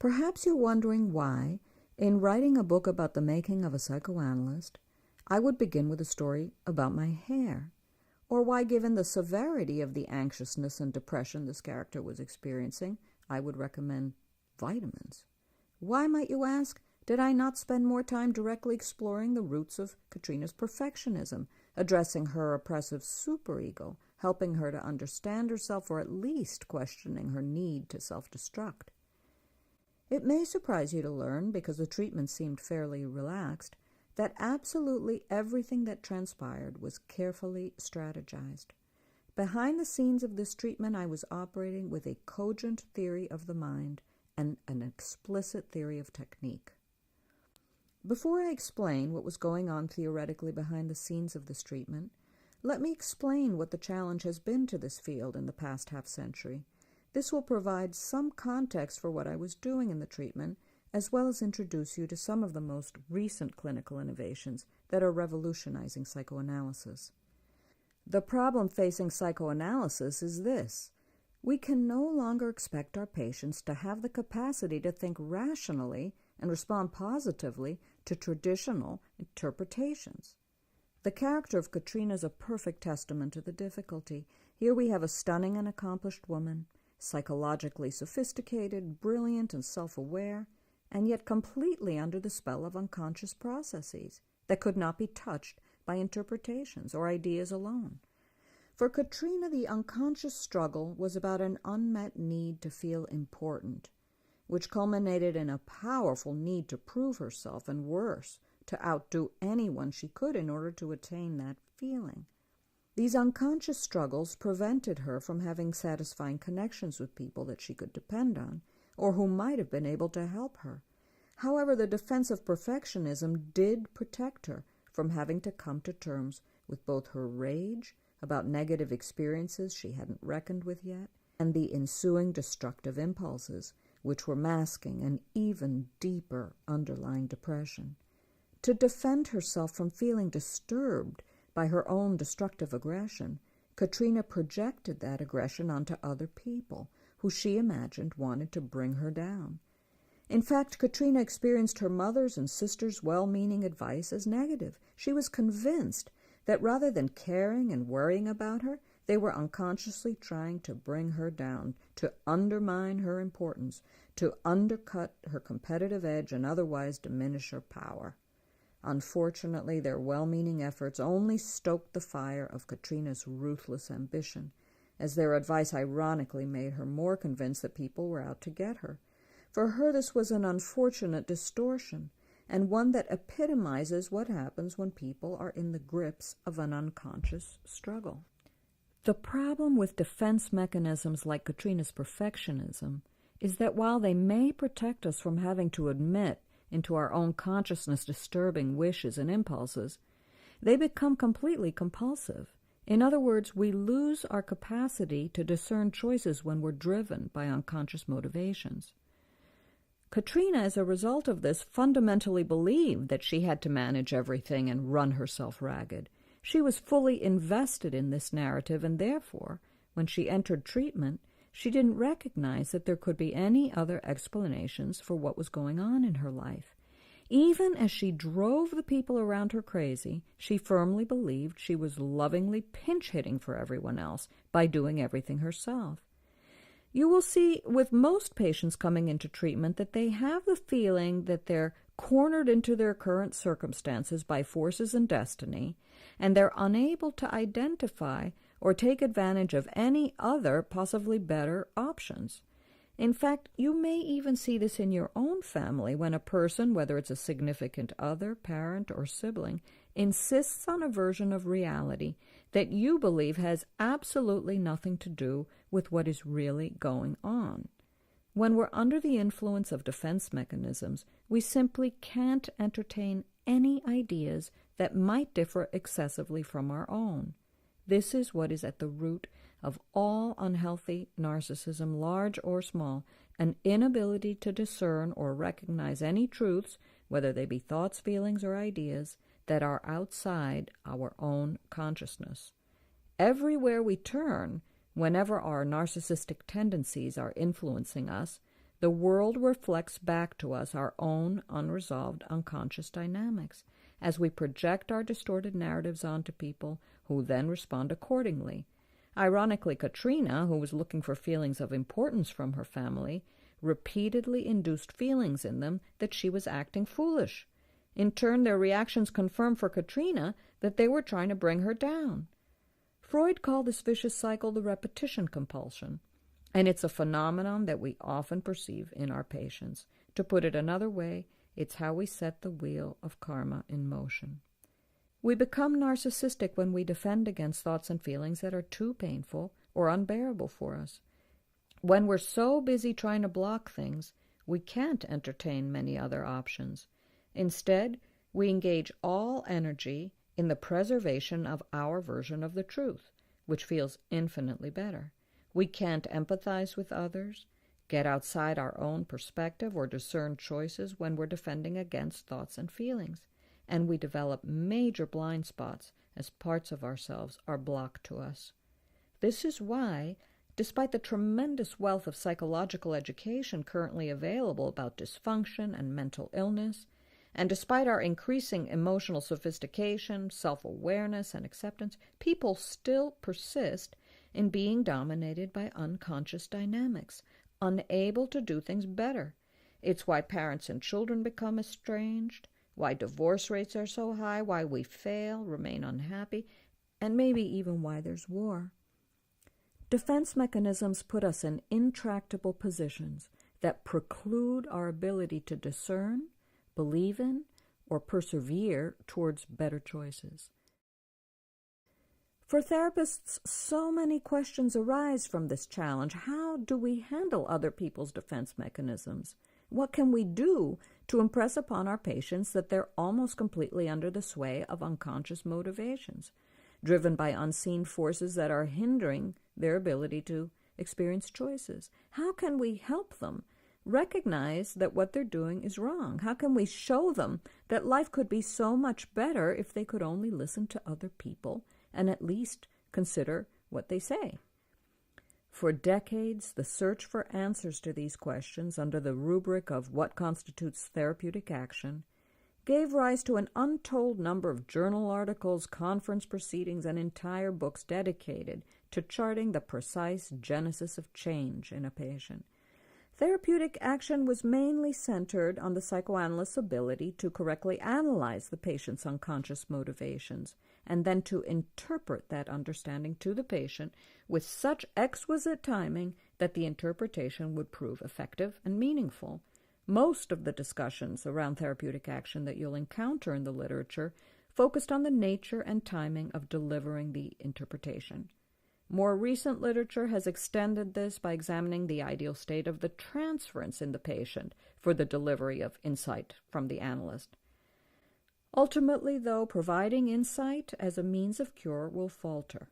Perhaps you're wondering why, in writing a book about the making of a psychoanalyst, I would begin with a story about my hair, or why, given the severity of the anxiousness and depression this character was experiencing, I would recommend vitamins. Why, might you ask, did I not spend more time directly exploring the roots of Catrina's perfectionism, addressing her oppressive superego, helping her to understand herself, or at least questioning her need to self-destruct? It may surprise you to learn, because the treatment seemed fairly relaxed, that absolutely everything that transpired was carefully strategized. Behind the scenes of this treatment, I was operating with a cogent theory of the mind and an explicit theory of technique. Before I explain what was going on theoretically behind the scenes of this treatment, let me explain what the challenge has been to this field in the past half-century. This will provide some context for what I was doing in the treatment, as well as introduce you to some of the most recent clinical innovations that are revolutionizing psychoanalysis. The problem facing psychoanalysis is this: we can no longer expect our patients to have the capacity to think rationally and respond positively to traditional interpretations. The character of Catrina is a perfect testament to the difficulty. Here we have a stunning and accomplished woman, psychologically sophisticated, brilliant, and self-aware, and yet completely under the spell of unconscious processes that could not be touched by interpretations or ideas alone. For Catrina, the unconscious struggle was about an unmet need to feel important, which culminated in a powerful need to prove herself, and worse, to outdo anyone she could in order to attain that feeling. These unconscious struggles prevented her from having satisfying connections with people that she could depend on, or who might have been able to help her. However, the defense of perfectionism did protect her from having to come to terms with both her rage about negative experiences she hadn't reckoned with yet, and the ensuing destructive impulses, which were masking an even deeper underlying depression. To defend herself from feeling disturbed by her own destructive aggression, Catrina projected that aggression onto other people who she imagined wanted to bring her down. In fact, Catrina experienced her mother's and sister's well-meaning advice as negative. She was convinced that rather than caring and worrying about her, they were unconsciously trying to bring her down, to undermine her importance, to undercut her competitive edge and otherwise diminish her power. Unfortunately, their well-meaning efforts only stoked the fire of Catrina's ruthless ambition, as their advice ironically made her more convinced that people were out to get her. For her, this was an unfortunate distortion, and one that epitomizes what happens when people are in the grips of an unconscious struggle. The problem with defense mechanisms like Catrina's perfectionism is that while they may protect us from having to admit into our own consciousness disturbing wishes and impulses, they become completely compulsive. In other words, we lose our capacity to discern choices when we're driven by unconscious motivations. Catrina, as a result of this, fundamentally believed that she had to manage everything and run herself ragged. She was fully invested in this narrative, and therefore, when she entered treatment, she didn't recognize that there could be any other explanations for what was going on in her life. Even as she drove the people around her crazy, she firmly believed she was lovingly pinch-hitting for everyone else by doing everything herself. You will see with most patients coming into treatment that they have the feeling that they're cornered into their current circumstances by forces and destiny, and they're unable to identify or take advantage of any other, possibly better, options. In fact, you may even see this in your own family when a person, whether it's a significant other, parent, or sibling, insists on a version of reality that you believe has absolutely nothing to do with what is really going on. When we're under the influence of defense mechanisms, we simply can't entertain any ideas that might differ excessively from our own. This is what is at the root of all unhealthy narcissism, large or small, an inability to discern or recognize any truths, whether they be thoughts, feelings, or ideas, that are outside our own consciousness. Everywhere we turn, whenever our narcissistic tendencies are influencing us, The world reflects back to us our own unresolved unconscious dynamics as we project our distorted narratives onto people who then respond accordingly. Ironically, Catrina, who was looking for feelings of importance from her family, repeatedly induced feelings in them that she was acting foolish. In turn, their reactions confirmed for Catrina that they were trying to bring her down. Freud called this vicious cycle the repetition compulsion, and it's a phenomenon that we often perceive in our patients. To put it another way, it's how we set the wheel of karma in motion. We become narcissistic when we defend against thoughts and feelings that are too painful or unbearable for us. When we're so busy trying to block things, we can't entertain many other options. Instead, we engage all energy in the preservation of our version of the truth, which feels infinitely better. We can't empathize with others, get outside our own perspective, or discern choices when we're defending against thoughts and feelings. And we develop major blind spots as parts of ourselves are blocked to us. This is why, despite the tremendous wealth of psychological education currently available about dysfunction and mental illness, and despite our increasing emotional sophistication, self-awareness, and acceptance, people still persist in being dominated by unconscious dynamics, unable to do things better. It's why parents and children become estranged, why divorce rates are so high, why we fail, remain unhappy, and maybe even why there's war. Defense mechanisms put us in intractable positions that preclude our ability to discern, believe in, or persevere towards better choices. For therapists, so many questions arise from this challenge. How do we handle other people's defense mechanisms? What can we do to impress upon our patients that they're almost completely under the sway of unconscious motivations, driven by unseen forces that are hindering their ability to experience choices? How can we help them recognize that what they're doing is wrong? How can we show them that life could be so much better if they could only listen to other people and at least consider what they say? For decades, the search for answers to these questions under the rubric of what constitutes therapeutic action gave rise to an untold number of journal articles, conference proceedings, and entire books dedicated to charting the precise genesis of change in a patient. Therapeutic action was mainly centered on the psychoanalyst's ability to correctly analyze the patient's unconscious motivations and then to interpret that understanding to the patient with such exquisite timing that the interpretation would prove effective and meaningful. Most of the discussions around therapeutic action that you'll encounter in the literature focused on the nature and timing of delivering the interpretation. More recent literature has extended this by examining the ideal state of the transference in the patient for the delivery of insight from the analyst. Ultimately, though, providing insight as a means of cure will falter.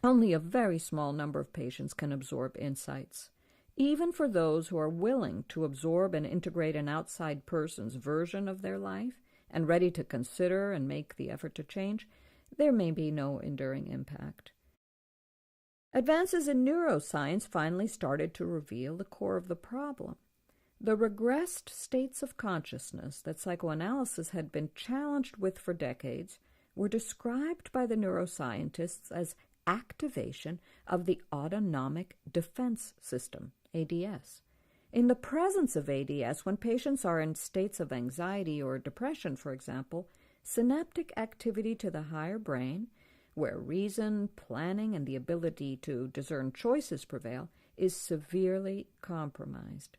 Only a very small number of patients can absorb insights. Even for those who are willing to absorb and integrate an outside person's version of their life and ready to consider and make the effort to change, there may be no enduring impact. Advances in neuroscience finally started to reveal the core of the problem. The regressed states of consciousness that psychoanalysis had been challenged with for decades were described by the neuroscientists as activation of the autonomic defense system, ADS. In the presence of ADS, when patients are in states of anxiety or depression, for example, synaptic activity to the higher brain, where reason, planning, and the ability to discern choices prevail, is severely compromised.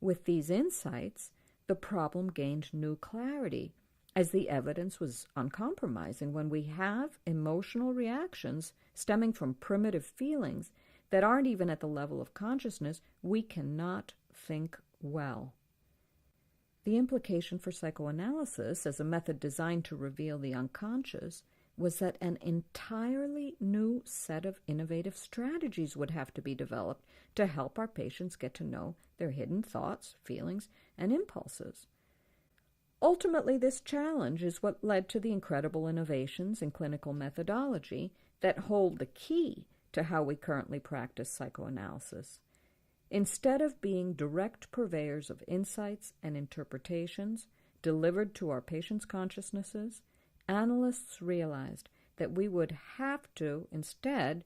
With these insights, the problem gained new clarity, as the evidence was uncompromising. When we have emotional reactions stemming from primitive feelings that aren't even at the level of consciousness, we cannot think well. The implication for psychoanalysis as a method designed to reveal the unconscious was that an entirely new set of innovative strategies would have to be developed to help our patients get to know their hidden thoughts, feelings, and impulses. Ultimately, this challenge is what led to the incredible innovations in clinical methodology that hold the key to how we currently practice psychoanalysis. Instead of being direct purveyors of insights and interpretations delivered to our patients' consciousnesses, analysts realized that we would have to, instead,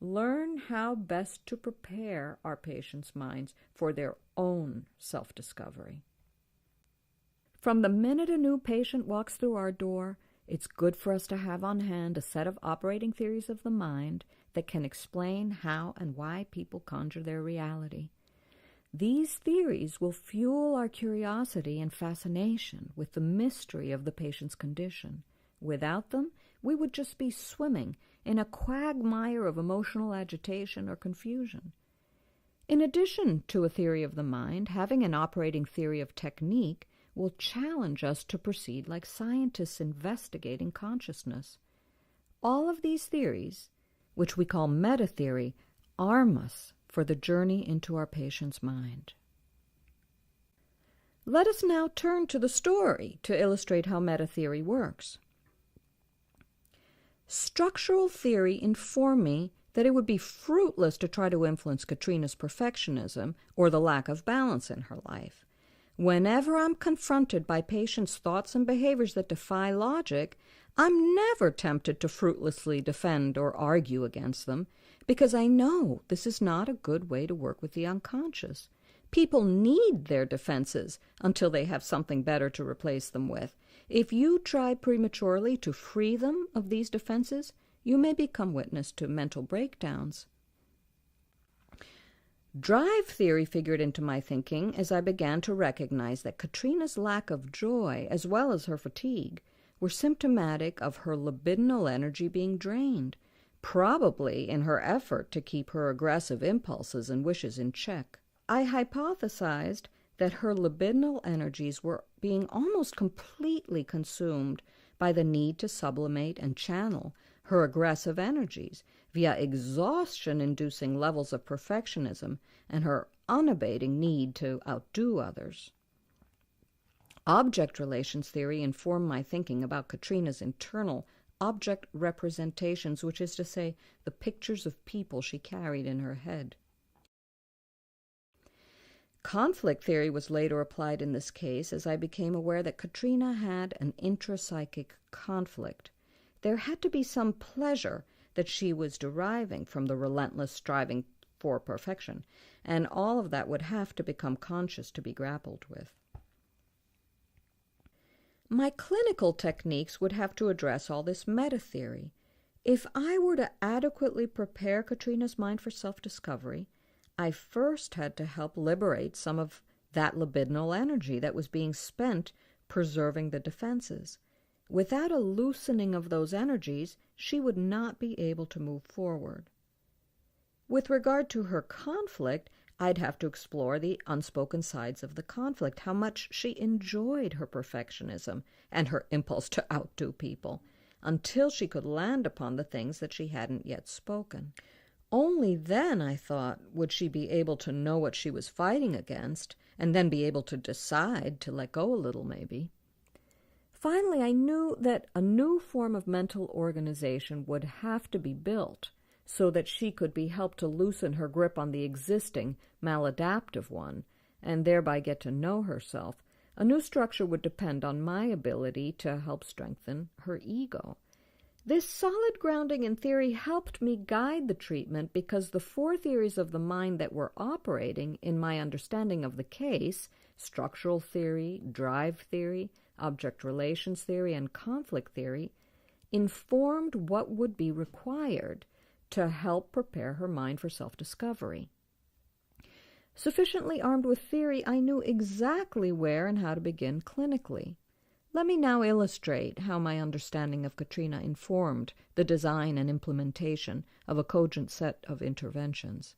learn how best to prepare our patients' minds for their own self-discovery. From the minute a new patient walks through our door, it's good for us to have on hand a set of operating theories of the mind that can explain how and why people conjure their reality. These theories will fuel our curiosity and fascination with the mystery of the patient's condition. Without them, we would just be swimming in a quagmire of emotional agitation or confusion. In addition to a theory of the mind, having an operating theory of technique will challenge us to proceed like scientists investigating consciousness. All of these theories, which we call meta-theory, arm us for the journey into our patient's mind. Let us now turn to the story to illustrate how meta-theory works. Structural theory informed me that it would be fruitless to try to influence Catrina's perfectionism or the lack of balance in her life. Whenever I'm confronted by patients' thoughts and behaviors that defy logic, I'm never tempted to fruitlessly defend or argue against them, because I know this is not a good way to work with the unconscious. People need their defenses until they have something better to replace them with. If you try prematurely to free them of these defenses, you may become witness to mental breakdowns. Drive theory figured into my thinking as I began to recognize that Catrina's lack of joy, as well as her fatigue, were symptomatic of her libidinal energy being drained, probably in her effort to keep her aggressive impulses and wishes in check. I hypothesized that her libidinal energies were being almost completely consumed by the need to sublimate and channel her aggressive energies via exhaustion-inducing levels of perfectionism and her unabating need to outdo others. Object relations theory informed my thinking about Catrina's internal object representations, which is to say, the pictures of people she carried in her head. Conflict theory was later applied in this case as I became aware that Catrina had an intrapsychic conflict. There had to be some pleasure that she was deriving from the relentless striving for perfection, and all of that would have to become conscious to be grappled with. My clinical techniques would have to address all this meta-theory. If I were to adequately prepare Catrina's mind for self-discovery, I first had to help liberate some of that libidinal energy that was being spent preserving the defenses. Without a loosening of those energies, she would not be able to move forward. With regard to her conflict, I'd have to explore the unspoken sides of the conflict, how much she enjoyed her perfectionism and her impulse to outdo people, until she could land upon the things that she hadn't yet spoken. Only then, I thought, would she be able to know what she was fighting against, and then be able to decide to let go a little, maybe. Finally, I knew that a new form of mental organization would have to be built so that she could be helped to loosen her grip on the existing maladaptive one, and thereby get to know herself. A new structure would depend on my ability to help strengthen her ego. This solid grounding in theory helped me guide the treatment because the four theories of the mind that were operating in my understanding of the case, structural theory, drive theory, object relations theory, and conflict theory, informed what would be required to help prepare her mind for self-discovery. Sufficiently armed with theory, I knew exactly where and how to begin clinically. Let me now illustrate how my understanding of Catrina informed the design and implementation of a cogent set of interventions.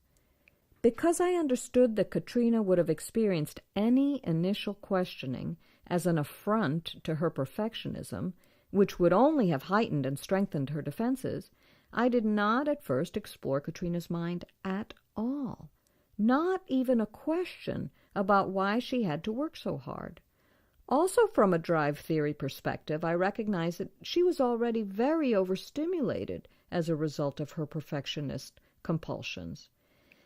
Because I understood that Catrina would have experienced any initial questioning as an affront to her perfectionism, which would only have heightened and strengthened her defenses, I did not at first explore Catrina's mind at all, not even a question about why she had to work so hard. Also, from a drive theory perspective, I recognized that she was already very overstimulated as a result of her perfectionist compulsions.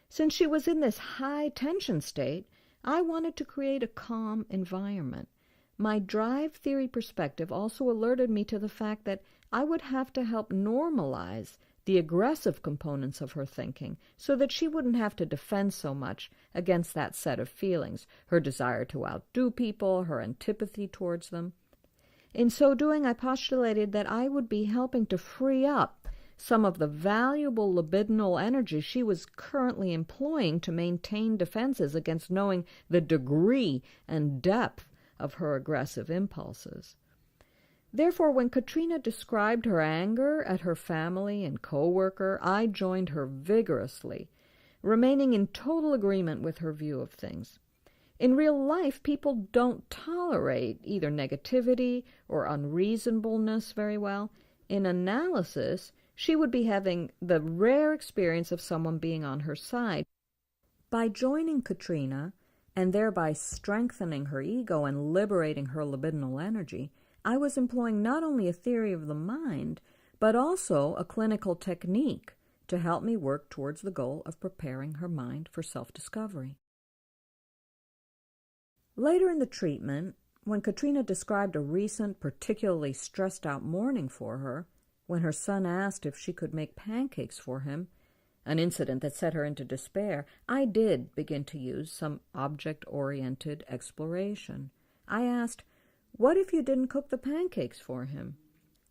Since she was in this high-tension state, I wanted to create a calm environment. My drive theory perspective also alerted me to the fact that I would have to help normalize the aggressive components of her thinking so that she wouldn't have to defend so much against that set of feelings, her desire to outdo people, her antipathy towards them. In so doing, I postulated that I would be helping to free up some of the valuable libidinal energy she was currently employing to maintain defenses against knowing the degree and depth of her aggressive impulses. Therefore, when Catrina described her anger at her family and co-worker, I joined her vigorously, remaining in total agreement with her view of things. In real life, people don't tolerate either negativity or unreasonableness very well. In analysis, she would be having the rare experience of someone being on her side. By joining Catrina, and thereby strengthening her ego and liberating her libidinal energy, I was employing not only a theory of the mind, but also a clinical technique to help me work towards the goal of preparing her mind for self-discovery. Later in the treatment, when Catrina described a recent, particularly stressed-out morning for her, when her son asked if she could make pancakes for him, an incident that set her into despair, I did begin to use some object-oriented exploration. I asked, "What if you didn't cook the pancakes for him?"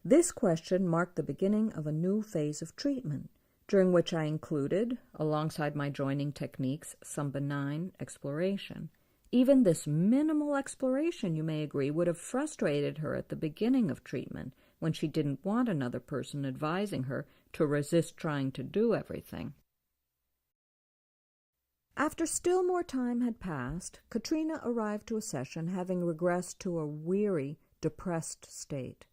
This question marked the beginning of a new phase of treatment, during which I included, alongside my joining techniques, some benign exploration. Even this minimal exploration, you may agree, would have frustrated her at the beginning of treatment, when she didn't want another person advising her to resist trying to do everything. After still more time had passed, Catrina arrived to a session having regressed to a weary, depressed state.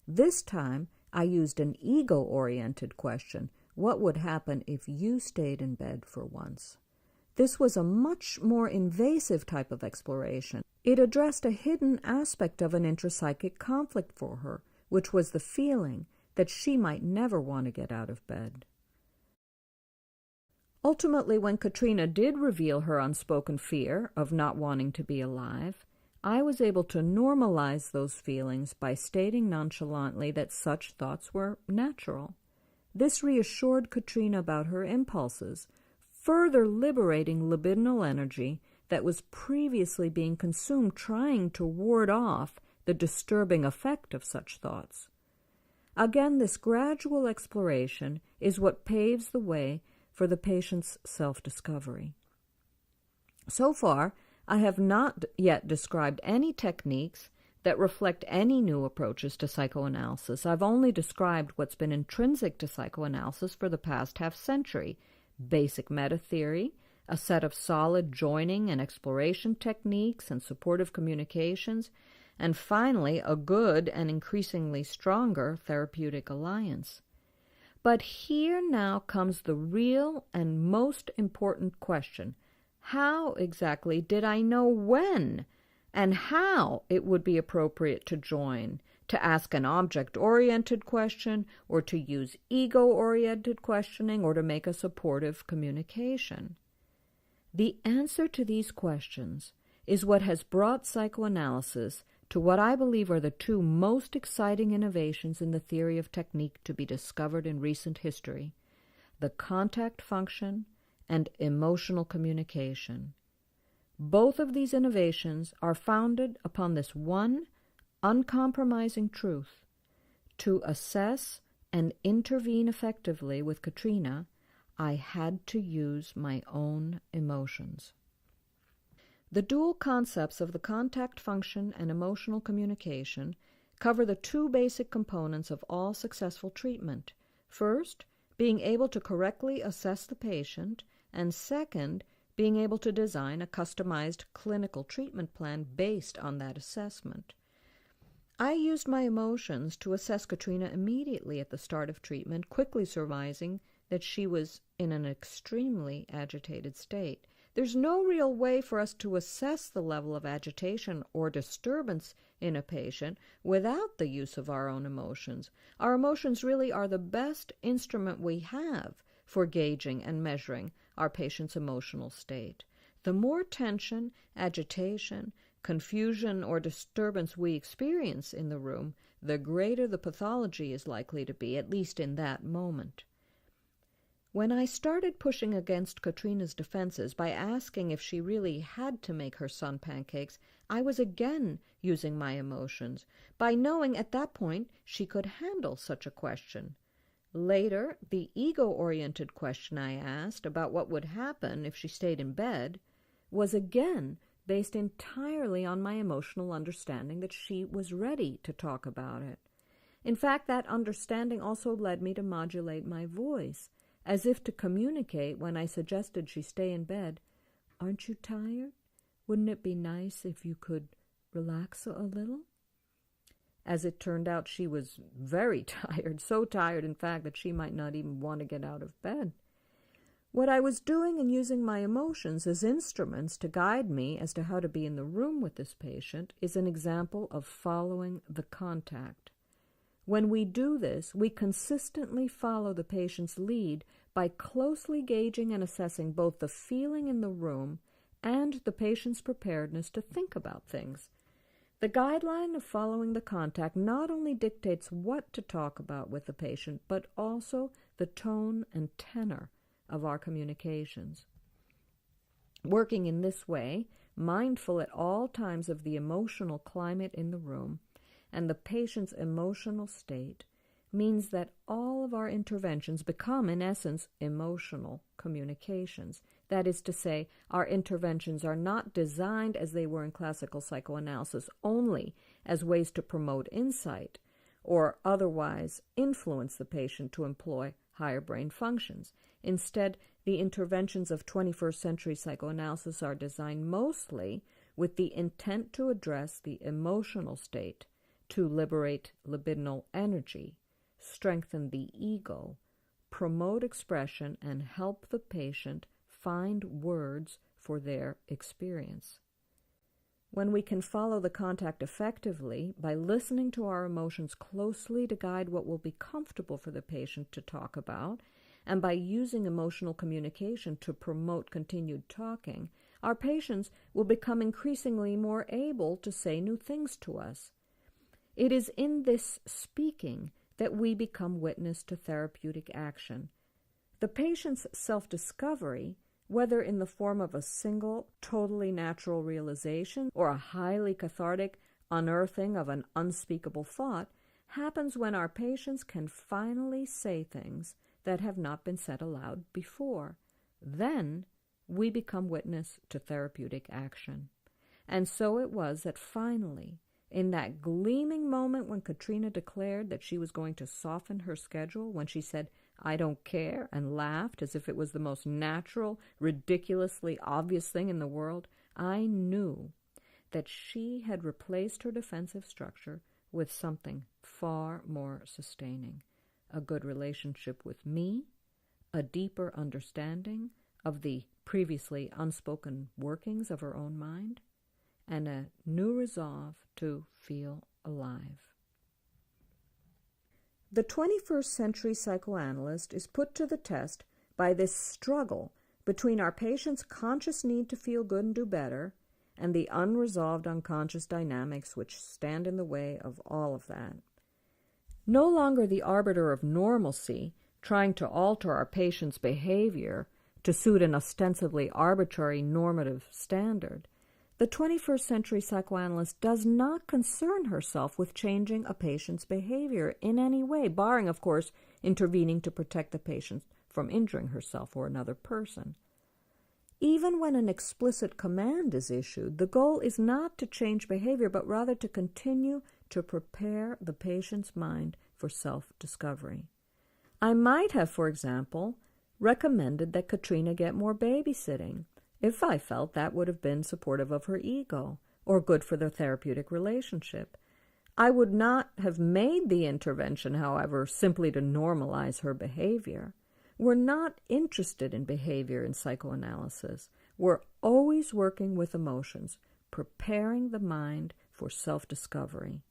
This time, I used an ego-oriented question: what would happen if you stayed in bed for once? This was a much more invasive type of exploration. It addressed a hidden aspect of an intrapsychic conflict for her, which was the feeling that she might never want to get out of bed. Ultimately, when Catrina did reveal her unspoken fear of not wanting to be alive, I was able to normalize those feelings by stating nonchalantly that such thoughts were natural. This reassured Catrina about her impulses, further liberating libidinal energy that was previously being consumed trying to ward off the disturbing effect of such thoughts. Again, this gradual exploration is what paves the way for the patient's self-discovery. So far, I have not yet described any techniques that reflect any new approaches to psychoanalysis. I've only described what's been intrinsic to psychoanalysis for the past half-century: basic meta-theory, a set of solid joining and exploration techniques and supportive communications, and finally, a good and increasingly stronger therapeutic alliance. But here now comes the real and most important question: how exactly did I know when and how it would be appropriate to join, to ask an object-oriented question, or to use ego-oriented questioning, or to make a supportive communication? The answer to these questions is what has brought psychoanalysis to what I believe are the two most exciting innovations in the theory of technique to be discovered in recent history: the contact function and emotional communication. Both of these innovations are founded upon this one uncompromising truth: to assess and intervene effectively with Catrina, I had to use my own emotions. The dual concepts of the contact function and emotional communication cover the two basic components of all successful treatment. First, being able to correctly assess the patient, and second, being able to design a customized clinical treatment plan based on that assessment. I used my emotions to assess Catrina immediately at the start of treatment, quickly surmising that she was in an extremely agitated state. There's no real way for us to assess the level of agitation or disturbance in a patient without the use of our own emotions. Our emotions really are the best instrument we have for gauging and measuring our patient's emotional state. The more tension, agitation, confusion, or disturbance we experience in the room, the greater the pathology is likely to be, at least in that moment. When I started pushing against Catrina's defenses by asking if she really had to make her son pancakes, I was again using my emotions, by knowing at that point she could handle such a question. Later, the ego-oriented question I asked about what would happen if she stayed in bed was again based entirely on my emotional understanding that she was ready to talk about it. In fact, that understanding also led me to modulate my voice, as if to communicate when I suggested she stay in bed, "Aren't you tired? Wouldn't it be nice if you could relax a little?" As it turned out, she was very tired, so tired, in fact, that she might not even want to get out of bed. What I was doing in using my emotions as instruments to guide me as to how to be in the room with this patient is an example of following the contact. When we do this, we consistently follow the patient's lead by closely gauging and assessing both the feeling in the room and the patient's preparedness to think about things. The guideline of following the contact not only dictates what to talk about with the patient, but also the tone and tenor of our communications. Working in this way, mindful at all times of the emotional climate in the room and the patient's emotional state, means that all of our interventions become, in essence, emotional communications. That is to say, our interventions are not designed, as they were in classical psychoanalysis, only as ways to promote insight or otherwise influence the patient to employ higher brain functions. Instead, the interventions of 21st century psychoanalysis are designed mostly with the intent to address the emotional state, to liberate libidinal energy, strengthen the ego, promote expression, and help the patient find words for their experience. When we can follow the contact effectively by listening to our emotions closely to guide what will be comfortable for the patient to talk about, and by using emotional communication to promote continued talking, our patients will become increasingly more able to say new things to us. It is in this speaking that we become witness to therapeutic action. The patient's self-discovery, whether in the form of a single, totally natural realization or a highly cathartic unearthing of an unspeakable thought, happens when our patients can finally say things that have not been said aloud before. Then we become witness to therapeutic action. And so it was that finally, in that gleaming moment when Catrina declared that she was going to soften her schedule, when she said, "I don't care," and laughed as if it was the most natural, ridiculously obvious thing in the world, I knew that she had replaced her defensive structure with something far more sustaining: a good relationship with me, a deeper understanding of the previously unspoken workings of her own mind, and a new resolve to feel alive. The 21st century psychoanalyst is put to the test by this struggle between our patient's conscious need to feel good and do better and the unresolved unconscious dynamics which stand in the way of all of that. No longer the arbiter of normalcy, trying to alter our patient's behavior to suit an ostensibly arbitrary normative standard, the 21st century psychoanalyst does not concern herself with changing a patient's behavior in any way, barring, of course, intervening to protect the patient from injuring herself or another person. Even when an explicit command is issued, the goal is not to change behavior, but rather to continue to prepare the patient's mind for self-discovery. I might have, for example, recommended that Catrina get more babysitting, if I felt that would have been supportive of her ego or good for the therapeutic relationship. I would not have made the intervention, however, simply to normalize her behavior. We're not interested in behavior in psychoanalysis. We're always working with emotions, preparing the mind for self-discovery.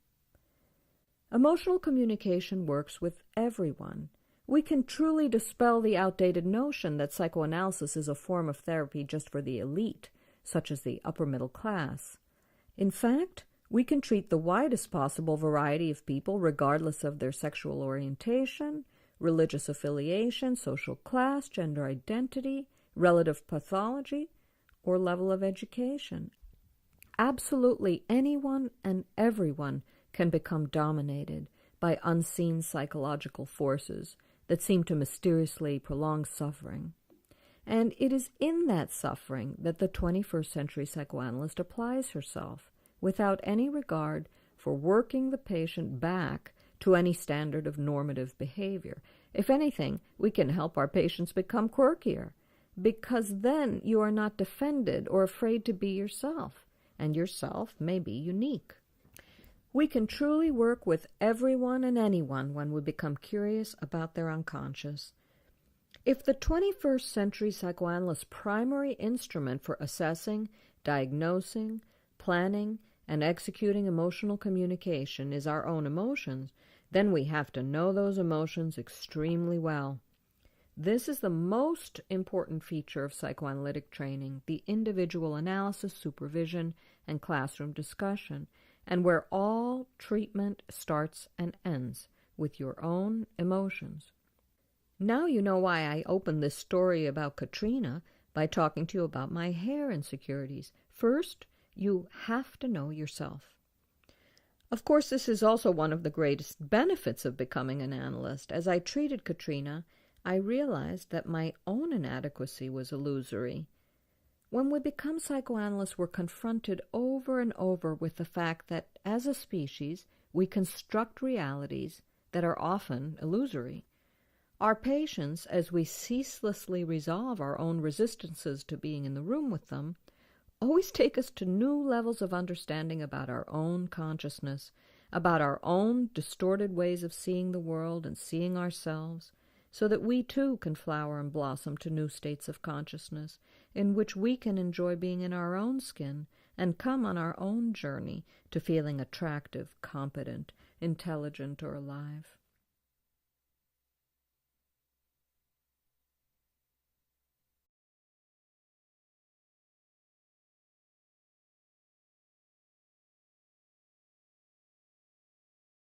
Emotional communication works with everyone. we can truly dispel the outdated notion that psychoanalysis is a form of therapy just for the elite, such as the upper middle class. In fact, we can treat the widest possible variety of people regardless of their sexual orientation, religious affiliation, social class, gender identity, relative pathology, or level of education. Absolutely anyone and everyone can become dominated by unseen psychological forces that seem to mysteriously prolong suffering. And it is in that suffering that the 21st century psychoanalyst applies herself, without any regard for working the patient back to any standard of normative behavior. If anything, we can help our patients become quirkier, because then you are not defended or afraid to be yourself, and yourself may be unique. We can truly work with everyone and anyone when we become curious about their unconscious. If the 21st century psychoanalyst's primary instrument for assessing, diagnosing, planning, and executing emotional communication is our own emotions, then we have to know those emotions extremely well. This is the most important feature of psychoanalytic training, the individual analysis, supervision, and classroom discussion, and where all treatment starts and ends with your own emotions. Now you know why I opened this story about Catrina by talking to you about my hair insecurities. First, you have to know yourself. Of course, this is also one of the greatest benefits of becoming an analyst. As I treated Catrina, I realized that my own inadequacy was illusory. When we become psychoanalysts, we're confronted over and over with the fact that, as a species, we construct realities that are often illusory. Our patients, as we ceaselessly resolve our own resistances to being in the room with them, always take us to new levels of understanding about our own consciousness, about our own distorted ways of seeing the world and seeing ourselves, so that we too can flower and blossom to new states of consciousness in which we can enjoy being in our own skin and come on our own journey to feeling attractive, competent, intelligent, or alive.